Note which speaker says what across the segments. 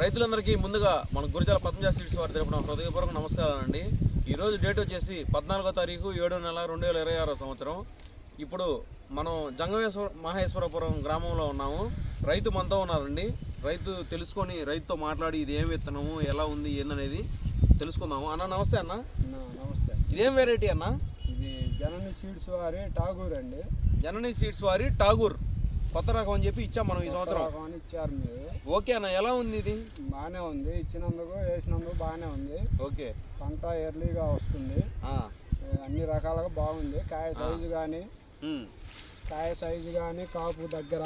Speaker 1: రైతులందరికీ ముందుగా మన గురజాల పద్మజ సీడ్స్ వారి తరపున హృదయపూర్వక నమస్కారాలు అండి. ఈరోజు డేట్ వచ్చేసి 14వ తారీఖు 7వ నెల 2026 సంవత్సరం. ఇప్పుడు మనం జంగమేశ్వర మహేశ్వరపురం గ్రామంలో ఉన్నాము. రైతు మనతో ఉన్నారండి. రైతు తెలుసుకొని రైతుతో మాట్లాడి ఇది ఏం విత్తనము, ఎలా ఉంది, ఏందనేది తెలుసుకుందాము. అన్న నమస్తే. అన్న
Speaker 2: నమస్తే.
Speaker 1: ఇదేం వెరైటీ అన్న?
Speaker 2: ఇది జనని సీడ్స్ వారి టాగూర్ అండి.
Speaker 1: జనని సీడ్స్ వారి టాగూర్ కొత్త రకం అని చెప్పి ఇచ్చాం మనం ఈ సంవత్సరం.
Speaker 2: ఇచ్చారు మీరు.
Speaker 1: ఓకే అన్న, ఎలా ఉంది ఇది?
Speaker 2: బాగానే ఉంది, ఇచ్చినందుకు వేసినందుకు బాగానే ఉంది.
Speaker 1: ఓకే,
Speaker 2: పంట ఎర్లీగా వస్తుంది, అన్ని రకాలుగా బాగుంది. కాయ సైజు కానీ కాపు దగ్గర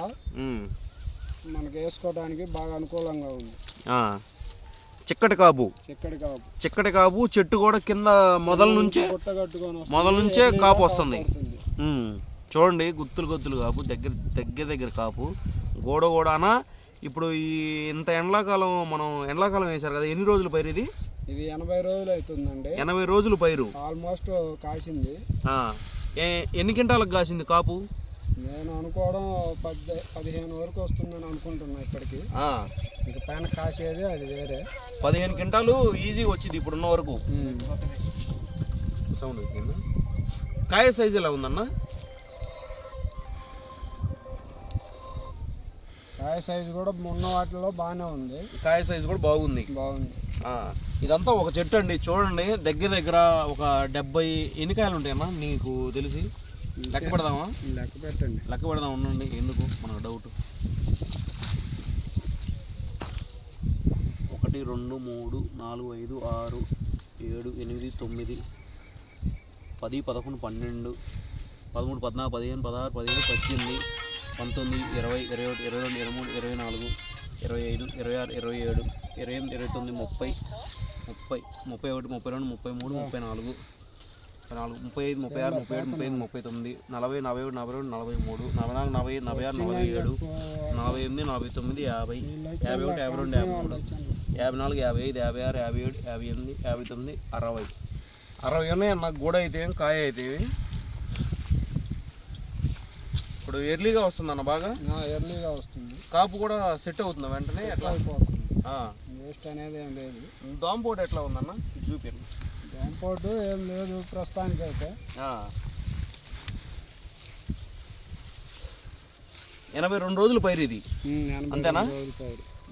Speaker 2: మనకి వేసుకోవడానికి బాగా అనుకూలంగా ఉంది.
Speaker 1: చిక్కటి కాపు చెట్టు కూడా కింద మొదల నుంచే కాపు వస్తుంది. చూడండి, గుత్తులు కాపు, దగ్గర కాపు, గోడ కూడానా. ఇప్పుడు ఈ ఇంత ఎండాకాలం వేశారు కదా, ఎన్ని రోజుల పైరు ఇది?
Speaker 2: ఇది 80 రోజులు అవుతుందండి.
Speaker 1: 80 రోజులు పైరు
Speaker 2: ఆల్మోస్ట్ కాసింది.
Speaker 1: ఎన్ని క్వింటాలకు కాసింది కాపు?
Speaker 2: నేను అనుకోవడం 15 వరకు వస్తుందని అనుకుంటున్నా. ఇప్పటికి ఇక పైన కాసేది అది వేరే.
Speaker 1: 15 క్వింటాలు ఈజీగా వచ్చింది ఇప్పుడున్న వరకు. సౌండ్ కాయ సైజు ఎలా ఉందన్న?
Speaker 2: కాయ సైజు కూడా ఉన్న వాటిలో బాగానే ఉంది.
Speaker 1: కాయ సైజు కూడా బాగుంది. ఇదంతా ఒక చెట్టు అండి. చూడండి, దగ్గర ఒక 70 ఎన్ని కాయలు ఉంటాయన్నా నీకు తెలిసి? లెక్క పెడదామా? లెక్క పెడదాం ఉండండి, ఎందుకు మనకు డౌట్. 1 2 3 4 5 6 7 8 9 10 11 12 13 14 15 16 17 18 19 20 21 22 23 24 25 26 27 28 29 30 31 32 33 34 35 36 37 39 40 41 42 43 44 45 46 47 48 49 50 51 52 53 54 55 56 57 58 59 60 ఉన్నాయి అన్న. గూడ అయితే కాయ అయితే ఇప్పుడు ఎర్లీగా వస్తుంది అన్న, బాగా
Speaker 2: ఎర్లీగా వస్తుంది.
Speaker 1: కాపు కూడా సెట్ అవుతుంది వెంటనే, ఎట్లా
Speaker 2: అయిపోతుంది. వేస్ట్ అనేది ఏం లేదు.
Speaker 1: దోమపోటు ఎట్లా ఉందన్న చూపించండి.
Speaker 2: దోమపోటు ఏం లేదు ప్రస్తుతానికి అయితే.
Speaker 1: 82 రోజులు పైరు ఇది, అంతేనా?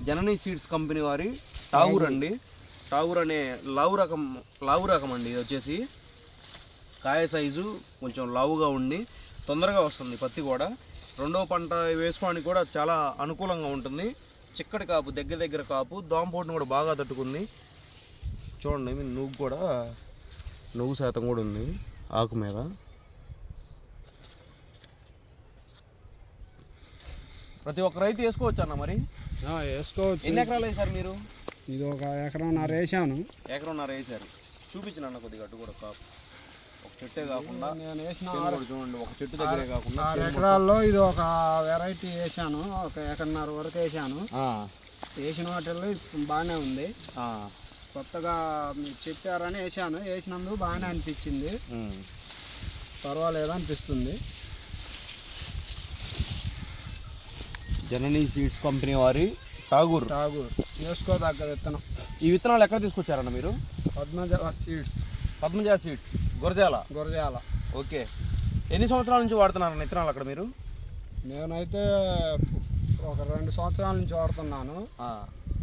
Speaker 1: జనని సీడ్స్ కంపెనీ వారి టాగూర్ అండి. టాగూర్ అనే లావు రకం అండి. ఇది వచ్చేసి కాయ సైజు కొంచెం లావుగా ఉండి తొందరగా వస్తుంది పత్తి కూడా. రెండవ పంట వేసుకోవడానికి కూడా చాలా అనుకూలంగా ఉంటుంది. చిక్కటి కాపు, దగ్గర కాపు, దోమపోటును కూడా బాగా తట్టుకుంది. చూడండి, నువ్వు శాతం కూడా ఉంది ఆకు మీద. ప్రతి ఒక్క రైతు వేసుకోవచ్చు అన్న మరి?
Speaker 2: వేసుకోవచ్చు.
Speaker 1: ఎన్ని ఎకరాలు వేసారు మీరు?
Speaker 2: ఇది 1.5 ఎకరం వేసాను.
Speaker 1: వేసారు. చూపించిన అన్న కొద్దిగా అటు కూడా కాపు. ఒక చెట్టే కాకుండా
Speaker 2: నేను వేసిన
Speaker 1: చూడండి, ఒక చెట్టు దగ్గరే కాకుండా
Speaker 2: 6 ఎకరాల్లో ఇది ఒక వెరైటీ వేసాను. 1.5 ఎకరం వరకు వేసాను. వేసిన వాటిల్లో బాగానే ఉంది. కొత్తగా మీరు చెప్పారని వేసాను. వేసినందుకు బాగానే అనిపించింది, పర్వాలేదు అనిపిస్తుంది.
Speaker 1: జనని సీడ్స్ కంపెనీ వారి టాగూర్
Speaker 2: వేసుకోదగ్గ విత్తనం.
Speaker 1: ఈ విత్తనాలు ఎక్కడ తీసుకొచ్చారన్న మీరు? పద్మజ సీడ్స్ గురజాల. ఓకే, ఎన్ని సంవత్సరాల నుంచి వాడుతున్నారన్న విత్తనాలు అక్కడ మీరు?
Speaker 2: నేనైతే ఒక 2 సంవత్సరాల నుంచి వాడుతున్నాను.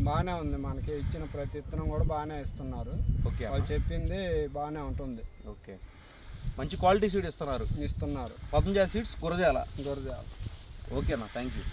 Speaker 2: బాగానే ఉంది. మనకి ఇచ్చిన ప్రతి విత్తనం కూడా బాగానే ఇస్తున్నారు.
Speaker 1: ఓకే,
Speaker 2: వాళ్ళు చెప్పింది బాగానే ఉంటుంది.
Speaker 1: ఓకే, మంచి క్వాలిటీ సీడ్ ఇస్తున్నారు.
Speaker 2: పద్మజ
Speaker 1: సీడ్స్ గురజాల.
Speaker 2: ఓకేనా,
Speaker 1: థ్యాంక్ యూ.